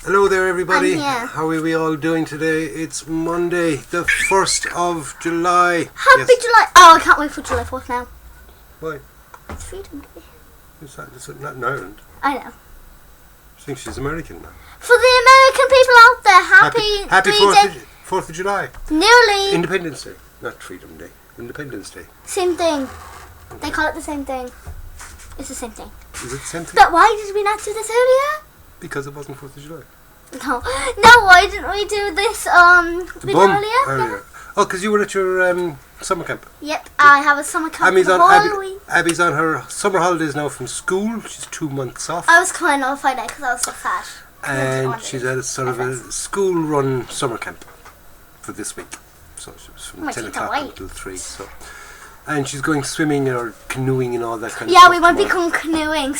Hello there everybody. I'm here. How are we all doing today? It's Monday, the 1st of July. Happy July. Oh, I can't wait for July 4th now. Why? It's Freedom Day. It's not in Ireland. I know. I think she's American now. For the American people out there, happy 4th of July. Nearly. Independence Day. Not Freedom Day. Independence Day. Same thing. They call it the same thing. It's the same thing. Is it the same thing? But why did we not do this earlier? Because it wasn't 4th of July. No, why didn't we do this video earlier? Oh, because you were at your summer camp. Yep, I have a summer camp the whole week. Abby's on her summer holidays now from school. She's 2 months off. I was crying on Friday because I was so fat. And she's at a sort of a school-run summer camp for this week. So she was from 10 o'clock until 3. So, and she's going swimming or canoeing and all that kind of stuff. Yeah, we might become canoeing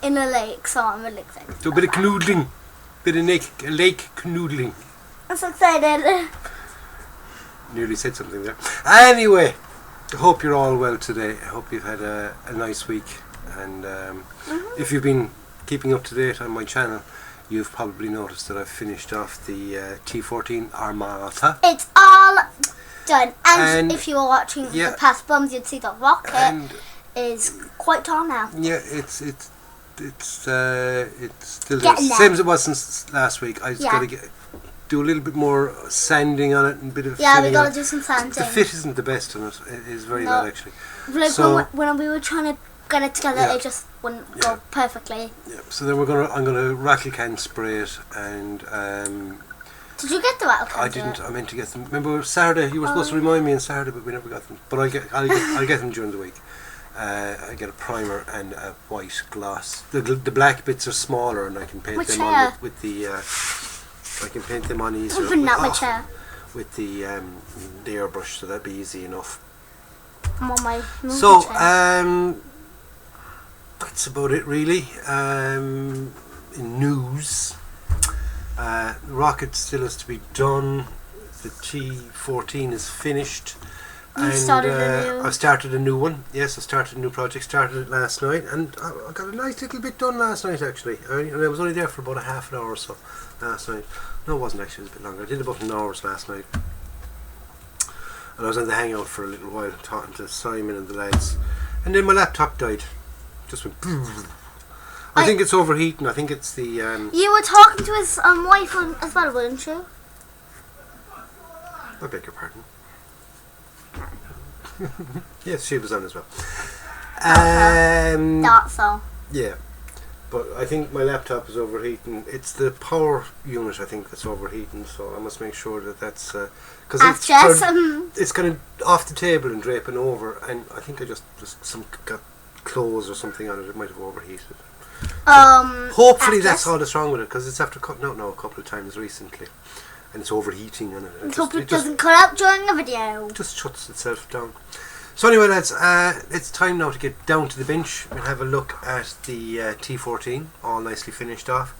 in a lake, so I'm really excited. So a bit of canoodling. Bit of lake canoodling. I'm so excited. Nearly said something there. Anyway, I hope you're all well today. I hope you've had a nice week. And if you've been keeping up to date on my channel, you've probably noticed that I've finished off the T14 Armata. It's all done. And if you were watching the past bums, you'd see the rocket is quite tall now. Yeah, it's still the same as it was since last week. I just got to do a little bit more sanding on it and a bit of we got to do some sanding. The fit isn't the best on it. It is very bad actually. Like so, when we were trying to get it together, it just wouldn't go perfectly. Yeah. So then I'm gonna rattle can spray it and. Did you get the rattle cans? I didn't. I meant to get them. Remember Saturday? You were supposed to remind me on Saturday, but we never got them. But I'll get them during the week. I get a primer and a white gloss. The black bits are smaller, and I can paint them on with the. I can paint them on easier. With the airbrush, so that'd be easy enough. I'm on my so that's about it really. In news, the rocket still has to be done. The T14 is finished. I started a new one. Yes, I started a new project. Started it last night, and I got a nice little bit done last night. Actually, I was only there for about a half an hour or so last night. No, it wasn't actually. It was a bit longer. I did about an hour last night, and I was on the hangout for a little while talking to Simon and the lads, and then my laptop died. Just went. I think it's overheating. I think it's the. You were talking to his wife as well, weren't you? I beg your pardon. Yes, she was on as well. Thought so. Yeah, but I think my laptop is overheating. It's the power unit, I think, that's overheating. So I must make sure that's because it's kind of off the table and draping over, and I think I just got clothes or something on it. It might have overheated. Hopefully that's all that's wrong with it, because it's after cutting out now a couple of times recently. And it's overheating and it doesn't cut out during the video. It just shuts itself down. So anyway lads, it's time now to get down to the bench and have a look at the T14, all nicely finished off,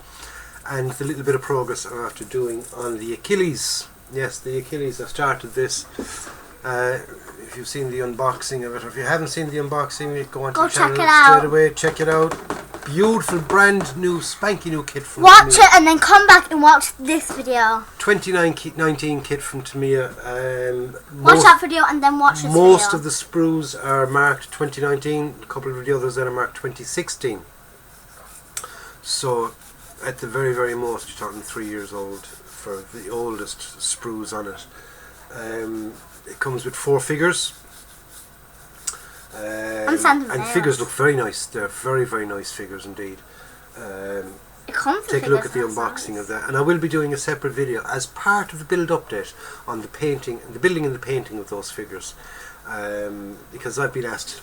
and the little bit of progress I'm after doing on the Achilles. Yes, the Achilles, I've started this. If you've seen the unboxing of it, or if you haven't seen the unboxing, go on to the channel straight away, check it out. Beautiful, brand new, spanky new kit from Watch Tamiya. It and then come back and watch this video. 2019 kit from Tamiya. Watch that video and then watch this video. Most of the sprues are marked 2019. A couple of the others that are marked 2016. So, at the very, very most, you're talking 3 years old for the oldest sprues on it. It comes with 4 figures. And figures look very nice. They're very, very nice figures indeed. Take a look at the unboxing of that, and I will be doing a separate video as part of the build update on the painting, the building and the painting of those figures, because I've been asked,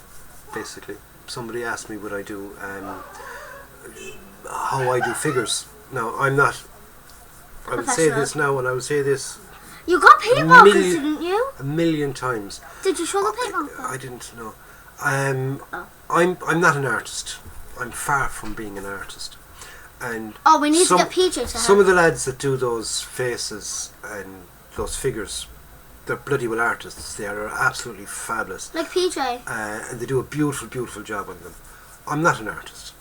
basically, somebody asked me would I do how I do figures. Now I would say this now, and I would say this. You got paint markers, didn't you? A million times. Did you show the paint markers? I didn't know. I'm not an artist. I'm far from being an artist. And we need to get PJ to some of the lads that do those faces and those figures, they're bloody well artists. They are absolutely fabulous. Like PJ. And they do a beautiful, beautiful job on them. I'm not an artist.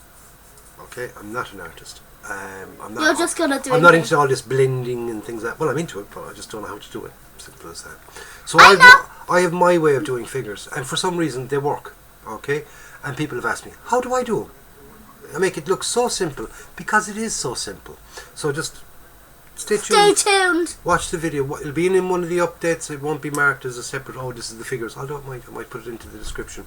Okay, I'm not an artist. I'm not, You're just gonna do it. I'm not into all this blending and things like that. Well, I'm into it, but I just don't know how to do it. Simple as that. So I have my way of doing figures, and for some reason they work. Okay, and people have asked me, how do I do them? I make it look so simple because it is so simple. So just stay tuned. Watch the video. It'll be in one of the updates. It won't be marked as a separate. Oh, this is the figures. I might put it into the description.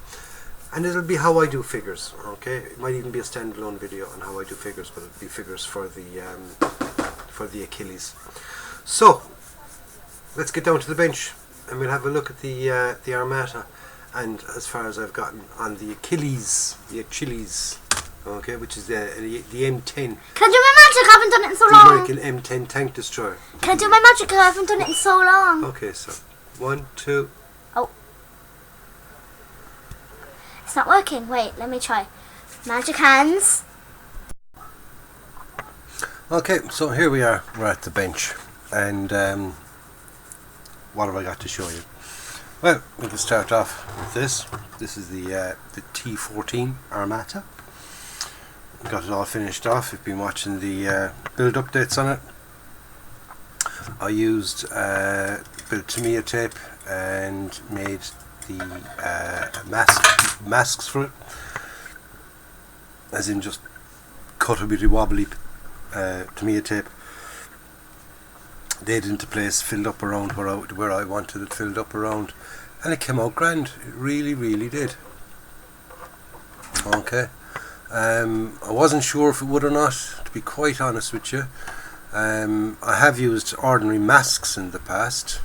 And it'll be how I do figures, okay? It might even be a standalone video on how I do figures, but it'll be figures for the Achilles. So, let's get down to the bench, and we'll have a look at the Armata, and as far as I've gotten on the Achilles, okay, which is the M10. Can I do my magic? I haven't done it in so long. The American M10 tank destroyer. Can I do my magic? I haven't done it in so long. Okay, so 1, 2. Oh. It's not working. Wait, let me try. Magic hands. Okay, so here we are. We're at the bench, and what have I got to show you? Well, we can start off with this. This is the T14 Armata. We got it all finished off. We've been watching the build updates on it. I used a bit of Tamiya tape and made the masks for it, as in just cut a bit of wobbly Tamiya tape, laid it into place, filled up around where I wanted it filled up around, and it came out grand. It really, really did. Okay, I wasn't sure if it would or not, to be quite honest with you. I have used ordinary masks in the past,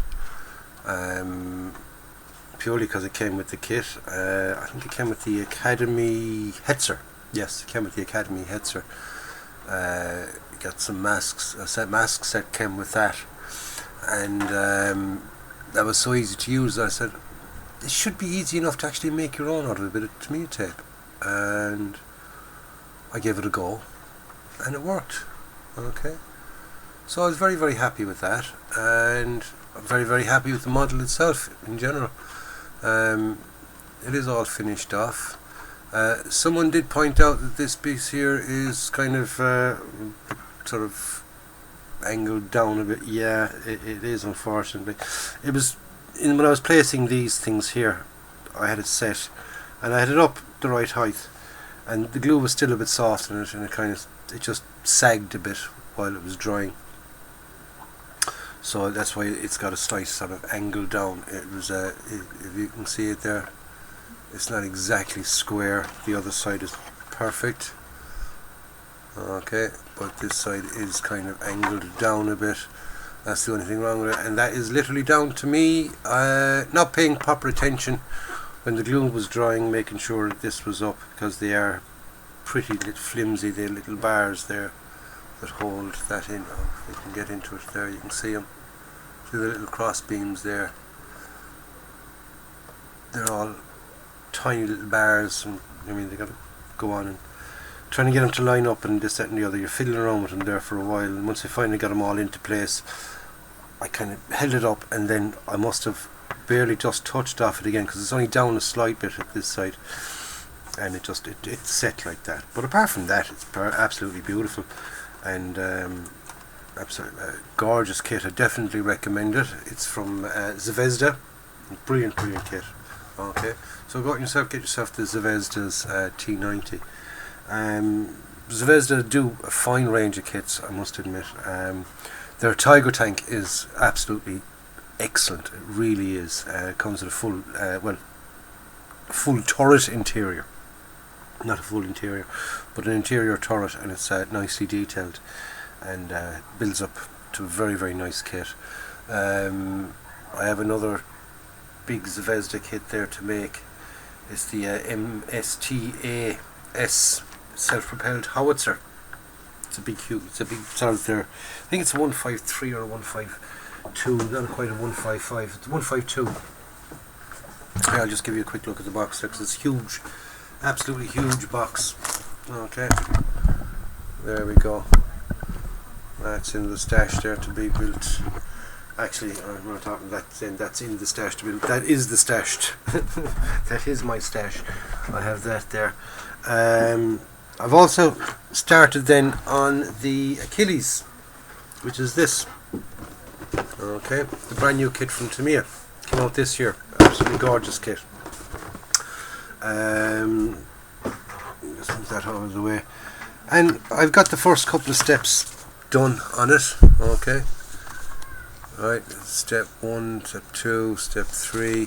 purely because it came with the kit. I think it came with the Academy Hetzer. Yes, it came with the Academy Hetzer. Got some masks, a mask set came with that, and that was so easy to use. I said it should be easy enough to actually make your own out of a bit of Tamiya tape, and I gave it a go, and it worked. Okay, so I was very, very happy with that, and I'm very, very happy with the model itself in general. It is all finished off. Someone did point out that this piece here is kind of sort of angled down a bit. Yeah, it is, unfortunately. It was when I was placing these things here, I had it set and I had it up the right height, and the glue was still a bit soft in it, and it just sagged a bit while it was drying. So that's why it's got a slight sort of angle down. It was if you can see it there, it's not exactly square. The other side is perfect. Okay, but this side is kind of angled down a bit. That's the only thing wrong with it, and that is literally down to me not paying proper attention when the glue was drying, making sure that this was up, because they are pretty flimsy. They're little bars there that hold that in. Oh, if you can get into it there, you can see them. See the little cross beams there. They're all tiny little bars, and I mean, they got to go on and trying to get them to line up and this, that and the other. You're fiddling around with them there for a while, and once I finally got them all into place, I kind of held it up, and then I must have barely just touched off it again, because it's only down a slight bit at this side, and it set like that. But apart from that, it's absolutely beautiful, and absolutely gorgeous kit. I definitely recommend it. It's from Zvezda. Brilliant kit. Okay, so get yourself the Zvezda's T90. Zvezda do a fine range of kits, I must admit. Their Tiger tank is absolutely excellent. It really is. It comes with a full turret interior. Not a full interior, but an interior turret, and it's nicely detailed, and builds up to a very, very nice kit. I have another big Zvezda kit there to make. It's the MSTAS self-propelled howitzer. It's a big sort of there. I think it's a 153 or a 152, not quite a 155. It's 152. Here, I'll just give you a quick look at the box there, because it's huge, absolutely huge box. Okay, there we go. That's in the stash there to be built. Actually, I'm not talking that's in the stash to build. That is the stash. That is my stash. I have that there. I've also started then on the Achilles, which is this. Okay, the brand new kit from Tamiya. Came out this year. Absolutely gorgeous kit. Just move that out of the way. And I've got the first couple of steps done on it. Okay. Right, step 1, step 2, step 3,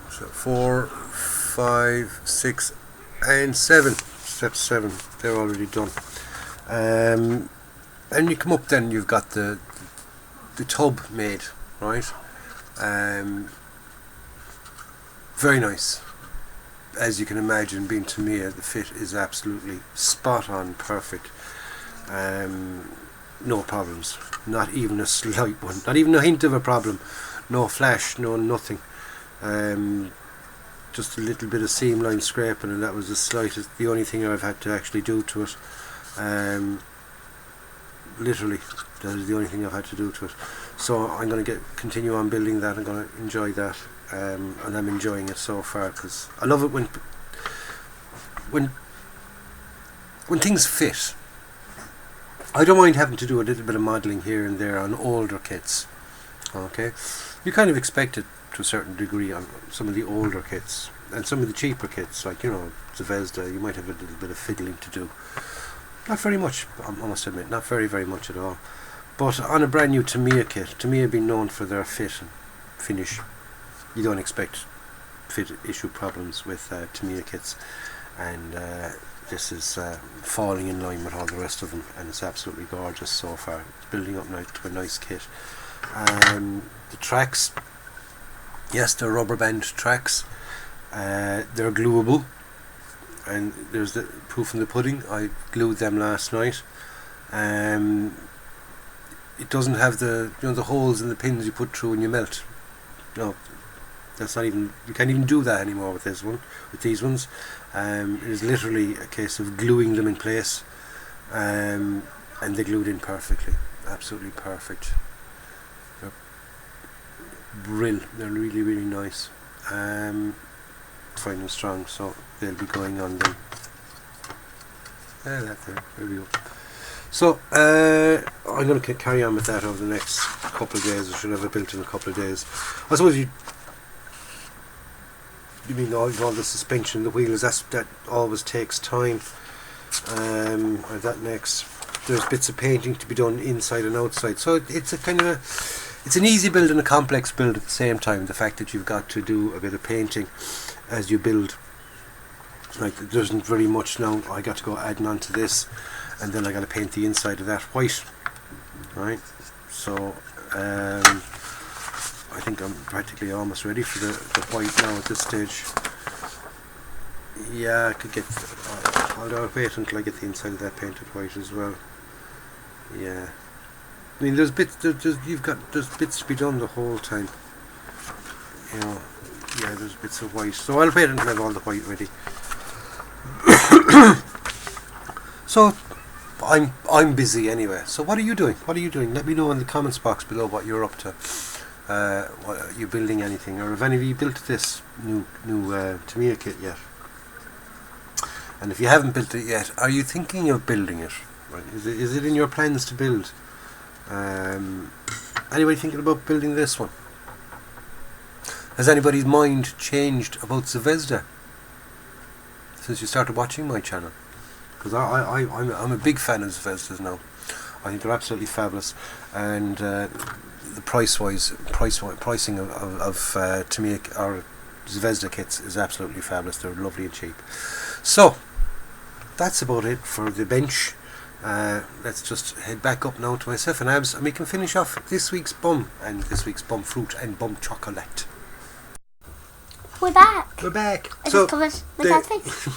step 4, 5, 6 and 7. Step 7, they're already done. And you come up then, you've got the tub made, right? Very nice. As you can imagine, being Tamiya, the fit is absolutely spot on, perfect. No problems, not even a slight one, not even a hint of a problem. No flash, no nothing. Just a little bit of seam line scraping, and that was the only thing I've had to actually do to it. Literally, that is the only thing I've had to do to it. So I'm going to continue on building that. I'm going to enjoy that, and I'm enjoying it so far, because I love it when things fit. I don't mind having to do a little bit of modelling here and there on older kits. Okay, you kind of expect it to a certain degree on some of the older kits, and some of the cheaper kits, like, you know, Zvezda, you might have a little bit of fiddling to do. Not very much, I must admit, not very much at all. But on a brand new Tamiya kit, Tamiya being known for their fit and finish, you don't expect fit issue problems with Tamiya kits, and this is falling in line with all the rest of them, and it's absolutely gorgeous so far. It's building up now to a nice kit. The tracks, yes, they're rubber band tracks. They're gluable, and there's the proof in the pudding. I glued them last night. It doesn't have the holes in the pins you put through when you melt. No, that's not even, you can't even do that anymore with these ones. It is literally a case of gluing them in place, and they glued in perfectly, absolutely perfect. They're brilliant. They're really nice. Fine and strong, so they'll be going on them. There we go. So I'm going to carry on with that over the next couple of days. I should have it built in a couple of days. I suppose you mean all the suspension, the wheels, that always takes time. Or that next, there's bits of painting to be done inside and outside. So it's a kind of it's an easy build and a complex build at the same time. The fact that you've got to do a bit of painting as you build, like, there isn't very much now. I got to go adding on to this, and then I got to paint the inside of that white, right? So I think I'm practically almost ready for the white now at this stage. Yeah, I could get, I'll wait until I get the inside of that painted white as well. Yeah, I mean, there's bits, there's bits to be done the whole time, you know. Yeah, there's bits of white, so I'll wait until I have all the white ready. So I'm busy anyway. So what are you doing? Let me know in the comments box below what you're up to. What, are you building anything, or have any of you built this new Tamiya kit yet? And if you haven't built it yet, are you thinking of building it? Right? Is it in your plans to build? Anybody thinking about building this one? Has anybody's mind changed about Zvezda since you started watching my channel? Because I'm a big fan of Zvezdas now. I think they're absolutely fabulous, and the pricing of Tamiya or Zvezda kits is absolutely fabulous. They're lovely and cheap. So that's about it for the bench. Let's just head back up now to myself and Abs, and we can finish off this week's bum and this week's bum fruit and bum chocolate. We're back. We're back. I just covered my dad's face.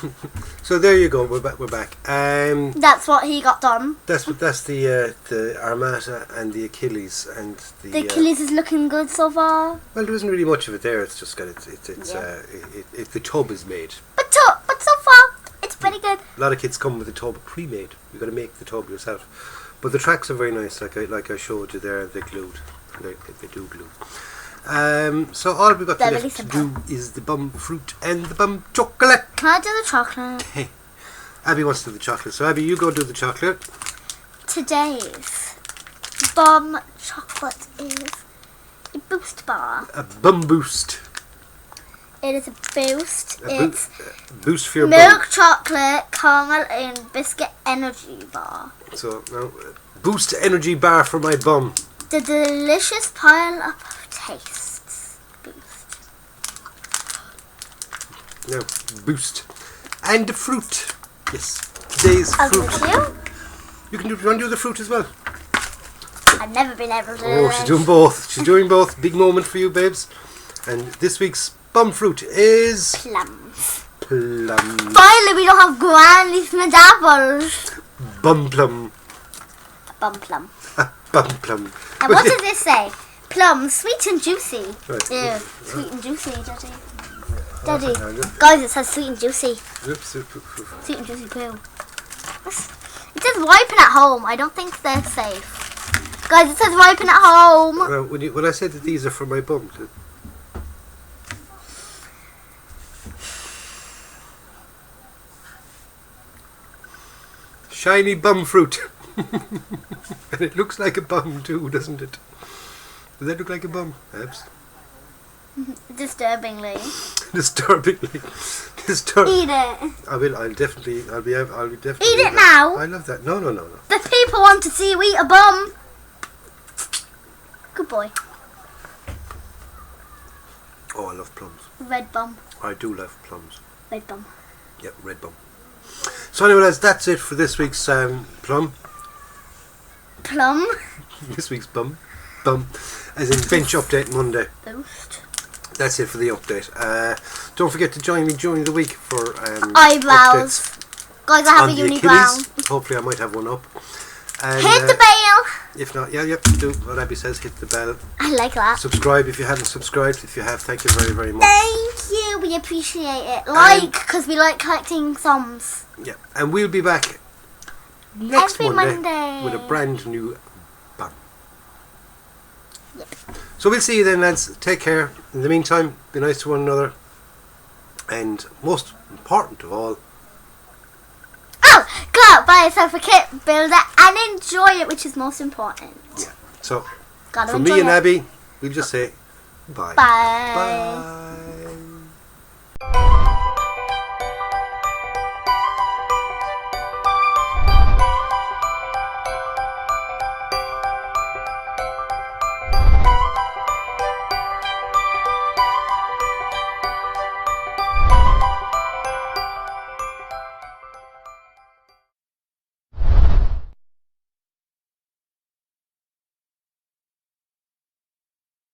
So there you go. We're back. That's what he got done. That's the Armata and the Achilles, and the Achilles is looking good so far. Well, there isn't really much of it there. It's just got the tub is made. But so far it's pretty good. A lot of kits come with the tub pre-made. You got to make the tub yourself. But the tracks are very nice. Like I showed you there, they're glued. They do glue. So all we've got left to do is the bum fruit and the bum chocolate. Can I do the chocolate? Hey, Abby wants to do the chocolate. So Abby, you go do the chocolate. Today's bum chocolate is a boost bar. A bum boost. It is a boost. It's boost for your milk bum. chocolate, caramel and biscuit energy bar. So now, boost energy bar for my bum. The delicious pile of tastes. Boost. Now, boost. And the fruit. Yes, today's fruit. You can do the fruit as well. I've never been able to. Oh, she's doing both. She's doing both. Big moment for you, babes. And this week's bum fruit is plums. Plum. Finally, we don't have Granny Smith apples. Bum plum. Bum plum. Bum plum. And what does this say? Plum, sweet and juicy. Right. Ew, sweet and juicy, Daddy. Daddy. Guys, it says sweet and juicy. Sweet and juicy poo. It says ripen at home. I don't think they're safe. Guys, it says ripen at home. When I said that these are for my bum. Shiny bum fruit. And it looks like a bum too, doesn't it? Does that look like a bum, Abs? Disturbingly. Disturbingly. Eat it. I'll definitely Eat it now. I love that. No. The people want to see you eat a bum. Good boy. Oh, I love plums. Red bum. I do love plums. Red bum. Yep, red bum. So anyway, that's it for this week's plum. Plum. This week's bum. As in bench update Monday. Boost. That's it for the update. Don't forget to join me during the week for eyebrows. Guys, I have a unibrow. Hopefully I might have one up. And, hit the bell. If not, do what Abby says, hit the bell. I like that. Subscribe if you haven't subscribed. If you have, thank you very, very much. Thank you. We appreciate it. Because we like collecting thumbs. Yeah, and we'll be back next Every Monday with a brand new bum. Yep. So we'll see you then, lads. Take care. In the meantime, be nice to one another. And most important of all, go out, buy yourself a kit, build it, and enjoy it, which is most important. Yeah. So, Gotta from me and Abby, we'll just say bye. Bye. Bye.